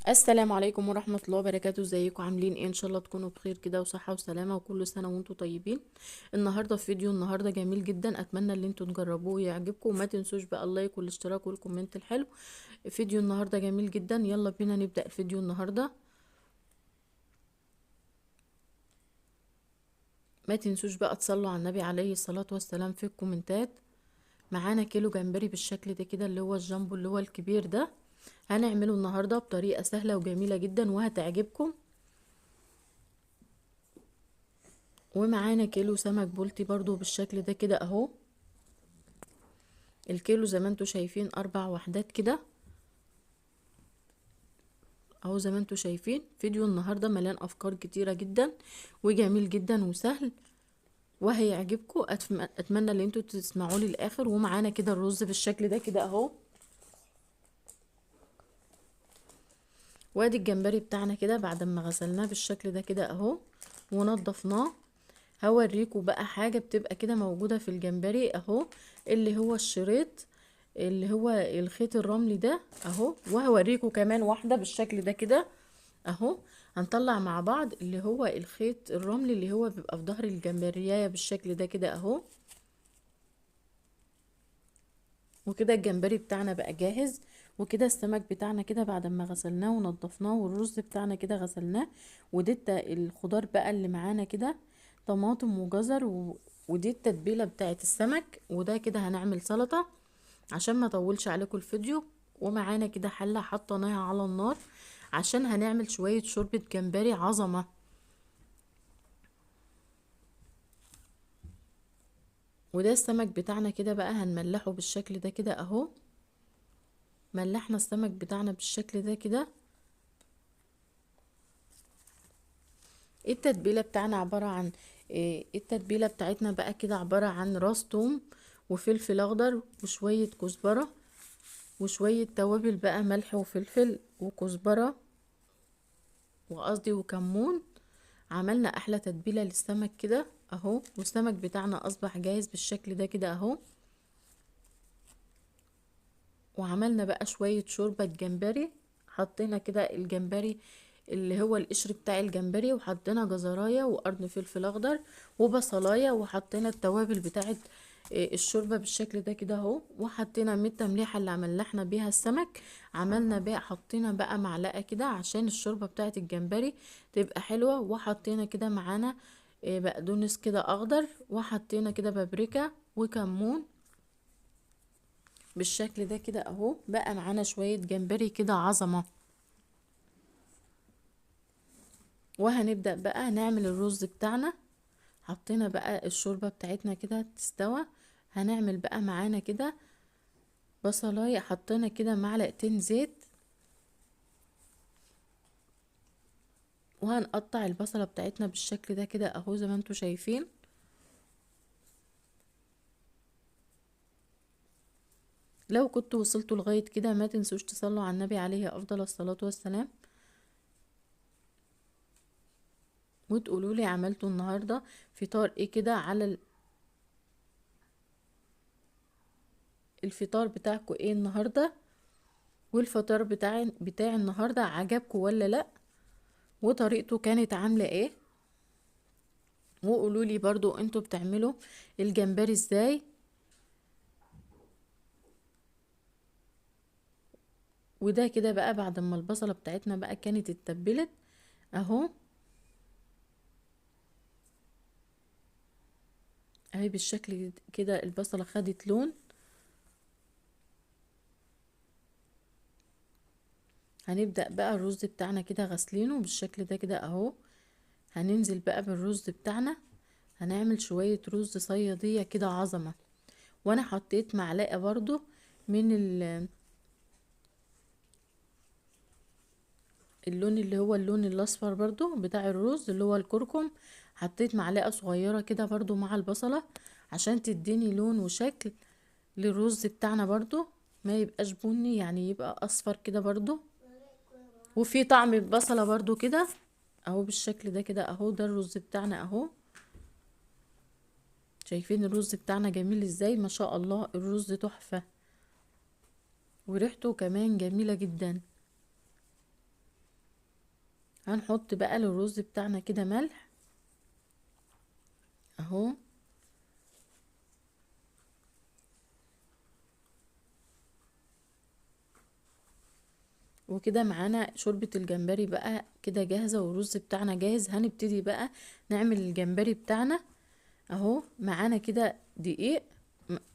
السلام عليكم ورحمة الله وبركاته. ازيكم عاملين ايه؟ ان شاء الله تكونوا بخير كده وصحة وسلامة وكل سنة وانتم طيبين. النهاردة في فيديو النهاردة جميل جدا، اتمنى ان انتوا تجربوه ويعجبكم، وما تنسوش بقى اللايك والاشتراك والكومنت الحلو. فيديو النهاردة جميل جدا، يلا بينا نبدأ الفيديو النهاردة. ما تنسوش بقى تصلوا على النبي عليه الصلاة والسلام في الكومنتات. معانا كيلو جمبري بالشكل ده كده، اللي هو الجامبو اللي هو الكبير ده. هنعمله النهاردة بطريقة سهلة وجميلة جدا وهتعجبكم. ومعانا كيلو سمك بلطي برضو بالشكل ده كده اهو. الكيلو زي ما انتوا شايفين 4 وحدات كده اهو. زي ما انتوا شايفين فيديو النهاردة مليان افكار كتيرة جدا وجميل جدا وسهل وهيعجبكم. اتمنى ان انتوا تسمعوا لي الاخر. ومعانا كده الرز بالشكل ده كده اهو. وادي الجمبري بتاعنا كده بعد ما غسلناه بالشكل ده كده اهو ونضفناه. هوريكم بقى حاجة بتبقى كده موجودة في الجمبري اهو، اللي هو الشريط، اللي هو الخيط الرملي ده اهو. وهوريكم كمان واحدة بالشكل ده كده اهو. هنطلع مع بعض اللي هو الخيط الرملي اللي هو بيبقى في ظهر الجمبرية بالشكل ده كده اهو. وكده الجمبري بتاعنا بقى جاهز. وكده السمك بتاعنا كده بعد ما غسلناه ونضفناه، والرز بتاعنا كده غسلناه. وديت الخضار بقى اللي معانا كده، طماطم وجزر ودي التتبيلة بتاعت السمك. وده كده هنعمل سلطة عشان ما اطولش عليكم الفيديو. ومعانا كده حلة حطيناها على النار عشان هنعمل شوية شوربة جمبري عظمة. وده السمك بتاعنا كده بقى هنملحه بالشكل ده كده اهو. ملحنا السمك بتاعنا بالشكل ده كده. التتبيلة بتاعنا عبارة عن التتبيلة بتاعتنا بقى كده عبارة عن راس توم وفلفل اخضر وشوية كزبرة وشوية توابل بقى، ملح وفلفل وكزبرة وقصدي وكمون. عملنا احلى تتبيلة للسمك كده اهو. والسمك بتاعنا اصبح جاهز بالشكل ده كده اهو. وعملنا بقى شوية شوربة جمبري. حطينا كده الجمبري اللي هو القشر بتاع الجمبري، وحطينا جزراية وقرن فلفل اخضر وبصلاية، وحطينا التوابل بتاعت الشوربة بالشكل ده كده اهو. وحطينا من التمليحة اللي ملحنا بيها السمك. عملنا بقى حطينا بقى معلقة كده عشان الشوربة بتاعت الجمبري تبقى حلوة. وحطينا كده معانا بقدونس كده اخضر، وحطينا كده بابريكا وكمون بالشكل ده كده اهو. بقى معانا شوية جمبري كده عظمة. وهنبدأ بقى نعمل الرز بتاعنا. حطينا بقى الشوربة بتاعتنا كده تستوى. هنعمل بقى معانا كده بصلاية، حطينا كده معلقتين زيت. وهنقطع البصلة بتاعتنا بالشكل ده كده اهو زي ما انتوا شايفين. لو كنتوا وصلتوا لغاية كده ما تنسوش تصلوا على النبي عليه افضل الصلاة والسلام، وتقولوا لي عملتوا النهاردة فطار ايه كده على الفطار بتاعكم ايه النهاردة. والفطار بتاع النهارده عجبكم ولا لا؟ وطريقته كانت عامله ايه؟ وقولوا لي برضو انتوا بتعملوا الجمبري ازاي. وده كده بقى بعد ما البصله بتاعتنا بقى كانت اتبلت اهو. اهي بالشكل كده البصله خدت لون. هنبدأ بقى الرز بتاعنا كده غسلينه بالشكل ده كده اهو. هننزل بقى بالرز بتاعنا. هنعمل شويه رز صياديه كده عظمه. وانا حطيت معلقه برضو من اللون اللي هو اللون الاصفر برضو بتاع الرز اللي هو الكركم. حطيت معلقة صغيرة كده برضو مع البصلة عشان تديني لون وشكل للرز بتاعنا برضو، ما يبقاش بني يعني يبقى اصفر كده برضو. وفي طعم البصلة برضو كده اهو بالشكل ده كده اهو. ده الرز بتاعنا اهو. شايفين الرز بتاعنا جميل ازاي؟ ما شاء الله الرز تحفة وريحته كمان جميلة جدا. هنحط بقى للرز بتاعنا كده ملح اهو. وكده معانا شوربة الجمبري بقى كده جاهزة، والرز بتاعنا جاهز. هنبتدي بقى نعمل الجمبري بتاعنا اهو. معانا كده دقيق،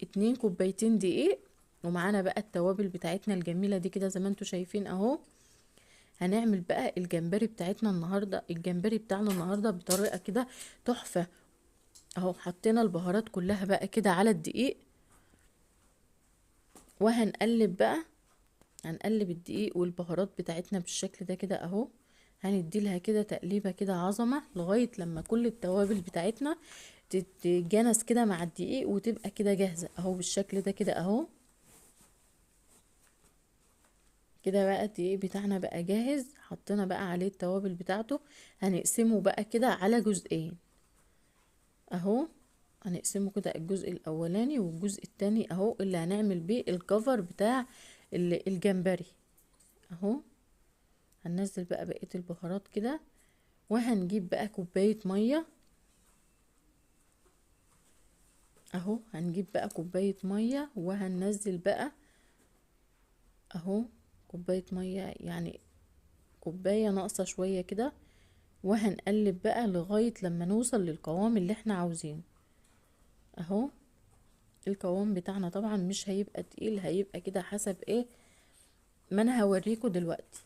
2 كوبايتين دقيق، ومعانا بقى التوابل بتاعتنا الجميلة دي كده زي ما انتوا شايفين اهو. هنعمل بقى الجمبري بتاعتنا النهاردة، الجمبري بتاعنا النهاردة بطريقة كده تحفة اهو. حطينا البهارات كلها بقى كده على الدقيق، وهنقلب بقى، هنقلب الدقيق والبهارات بتاعتنا بالشكل ده كده اهو. هنديلها كده تقليبة كده عظمة لغاية لما كل التوابل بتاعتنا تتجانس كده مع الدقيق وتبقى كده جاهزة اهو بالشكل ده كده اهو. كده بقى الدقيق بتاعنا بقى جاهز، حطينا بقى عليه التوابل بتاعته. هنقسمه بقى كده على جزئين اهو. هنقسمه كده الجزء الاولاني والجزء التاني اهو، اللي هنعمل بيه الكفر بتاع الجمبري اهو. هننزل بقى بقية البهارات كده، وهنجيب بقى كوباية مية اهو. هنجيب بقى كوباية مية وهننزل بقى اهو كوباية مية، يعني كوباية ناقصة شوية كده. وهنقلب بقى لغاية لما نوصل للقوام اللي احنا عاوزينه اهو. القوام بتاعنا طبعا مش هيبقى تقيل، هيبقى كده حسب ايه ما انا هوريكم دلوقتي.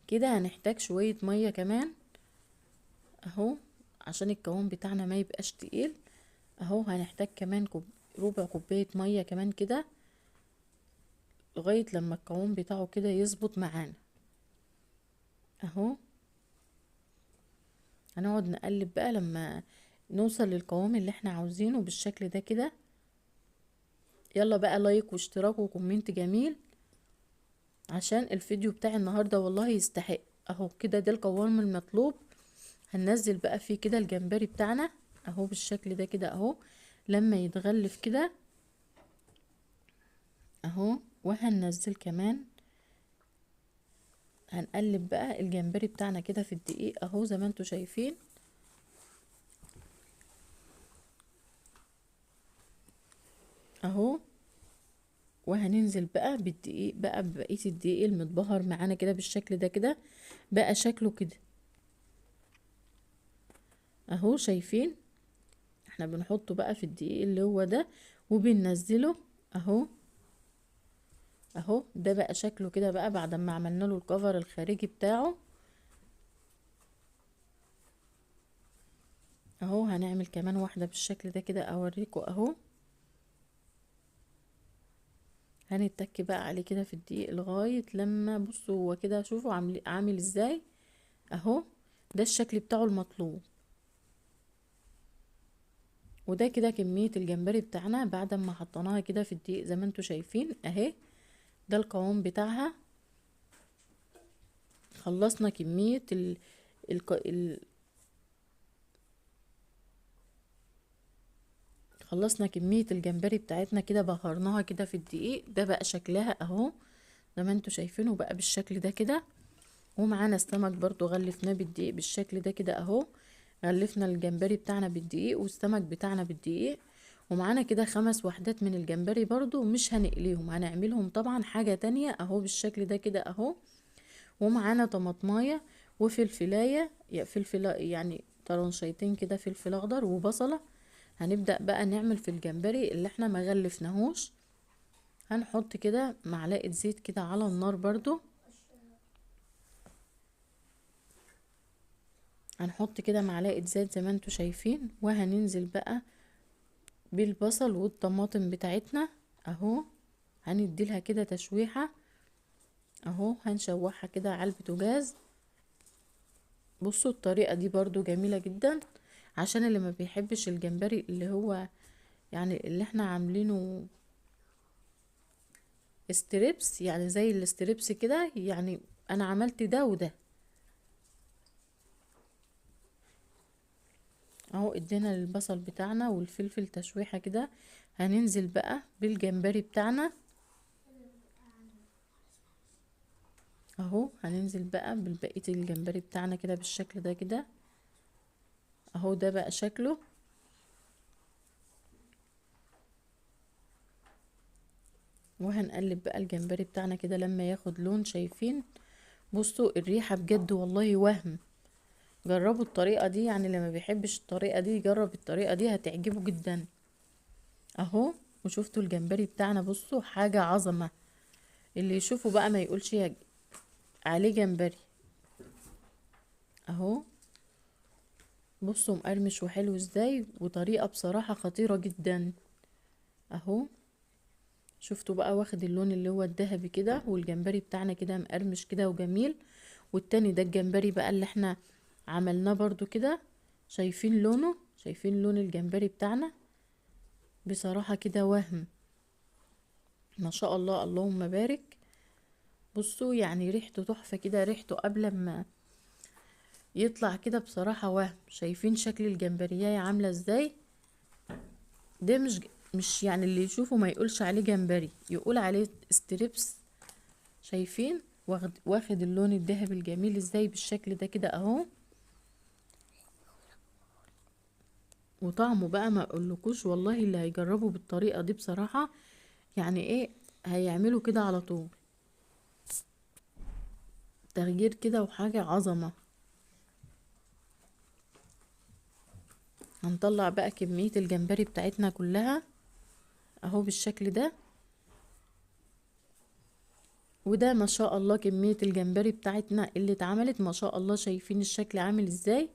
كده هنحتاج شوية مية كمان اهو عشان القوام بتاعنا ما يبقاش تقيل اهو. هنحتاج كمان ربع كوباية مية كمان كده لغاية لما القوام بتاعه كده يظبط معانا اهو. هنقعد نقلب بقى لما نوصل للقوام اللي احنا عاوزينه بالشكل ده كده. يلا بقى لايك واشتراك وكومنت جميل عشان الفيديو بتاع النهاردة والله يستحق اهو. كده ده القوام المطلوب. هننزل بقى فيه كده الجمبري بتاعنا اهو بالشكل ده كده اهو. لما يتغلف كده اهو، وهننزل كمان، هنقلب بقى الجمبري بتاعنا كده في الدقيق اهو زي ما انتوا شايفين اهو. وهننزل بقى بالدقيق بقى ببقية الدقيق المتبهر معانا كده بالشكل ده كده بقى شكله كده اهو. شايفين احنا بنحطه بقى في الدقيق اللي هو ده وبننزله اهو اهو. ده بقى شكله كده بقى بعد ما عملنا له الكفر الخارجي بتاعه اهو. هنعمل كمان واحدة بالشكل ده كده اوريكم اهو. هنتك بقى عليه كده في الدقيق لغاية لما بصوا هو كده، شوفوا عامل ازاي اهو. ده الشكل بتاعه المطلوب. وده كده كمية الجمبري بتاعنا بعد ما حطيناها كده في الدقيق زي ما انتوا شايفين اهي. ده القوام بتاعها. خلصنا كمية ال... ال... خلصنا كمية الجمبري بتاعتنا كده، بهرناها كده في الدقيق. ده بقى شكلها اهو زي ما انتوا شايفينه بقى بالشكل ده كده. ومعانا السمك برضو غلفناه بالدقيق بالشكل ده كده اهو. غلفنا الجمبري بتاعنا بالدقيق والسمك بتاعنا بالدقيق. ومعانا كده 5 وحدات من الجمبري برضو مش هنقليهم، هنعملهم طبعا حاجة تانية اهو بالشكل ده كده اهو. ومعانا طماطمايه وفلفلايه، يا فلفل يعني طرنشيتين كده فلفل اخضر وبصلة. هنبدأ بقى نعمل في الجمبري اللي احنا ما غلفناهوش. هنحط كده معلقة زيت كده على النار برضو. هنحط كده معلقة زيت زي ما انتوا شايفين، وهننزل بقى بالبصل والطماطم بتاعتنا اهو. هنديلها كده تشويحة اهو. هنشوحها كده على البوتاجاز. بصوا الطريقة دي برضو جميلة جدا عشان اللي ما بيحبش الجمبري اللي هو يعني اللي احنا عاملينه ستريبس، يعني زي الستريبس كده يعني. انا عملت ده وده اهو. ادينا البصل بتاعنا والفلفل تشويحة كده. هننزل بقى بالجمبري بتاعنا اهو هننزل بقى بالبقية الجمبري بتاعنا كده بالشكل ده كده اهو، ده بقى شكله. وهنقلب بقى الجمبري بتاعنا كده لما ياخد لون. شايفين؟ بصوا الريحة بجد والله وهم. جربوا الطريقة دي، يعني اللي ما بيحبش الطريقة دي يجرب الطريقة دي هتعجبه جدا اهو. وشفتوا الجمبري بتاعنا؟ بصوا حاجة عظمة، اللي يشوفه بقى ما يقولش عليه جمبري اهو. بصوا مقرمش وحلو ازاي، وطريقة بصراحة خطيرة جدا اهو. شفتوا بقى واخد اللون اللي هو الذهبي كده، والجمبري بتاعنا كده مقرمش كده وجميل. والتاني ده الجمبري بقى اللي احنا عملناه برضو كده. شايفين لونه؟ شايفين لون الجمبري بتاعنا؟ بصراحة كده وهم، ما شاء الله اللهم بارك. بصوا يعني ريحته تحفة كده، ريحته قبل ما يطلع كده بصراحة وهم. شايفين شكل الجمبرية عاملة ازاي؟ ده مش يعني اللي يشوفه ما يقولش عليه جمبري، يقول عليه ستريبس. شايفين؟ واخد اللون الذهبي الجميل ازاي بالشكل ده كده اهو. وطعمه بقى ما اقولكوش والله، اللي هيجربوا بالطريقة دي بصراحة يعني ايه هيعملوا كده على طول. تغيير كده وحاجة عظمة. هنطلع بقى كمية الجمبري بتاعتنا كلها اهو بالشكل ده. وده ما شاء الله كمية الجمبري بتاعتنا اللي اتعملت ما شاء الله. شايفين الشكل عامل ازاي؟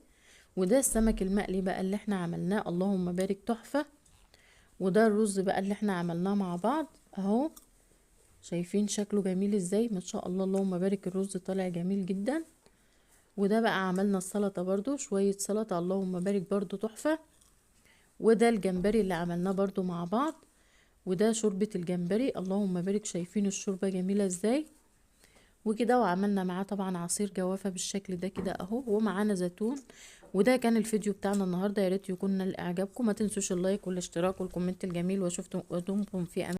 وده السمك المقلي بقى اللي احنا عملناه، اللهم بارك تحفة. وده الرز بقى اللي احنا عملناه مع بعض اهو. شايفين شكله جميل ازاي؟ ما شاء الله اللهم بارك، الرز طالع جميل جدا. وده بقى عملنا السلطة برضو، شوية سلطة اللهم بارك برضو تحفة. وده الجمبري اللي عملناه برضو مع بعض. وده شوربة الجمبري اللهم بارك. شايفين الشوربة جميلة ازاي؟ وكده وعملنا معاه طبعا عصير جوافة بالشكل ده كده اهو، ومعانا زيتون. وده كان الفيديو بتاعنا النهارده، يا ريت يكون نال اعجابكم. ما تنسوش اللايك والاشتراك والكومنت الجميل، واشوفكم في